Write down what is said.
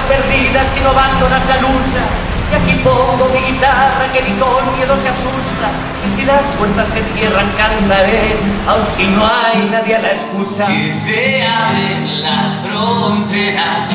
perdidas y no abandonas la lucha. Y aquí pongo mi guitarra que ni con miedo se asusta. Y si las puertas se cierran cantaré, aun si no hay nadie a la escucha. Que se abren las fronteras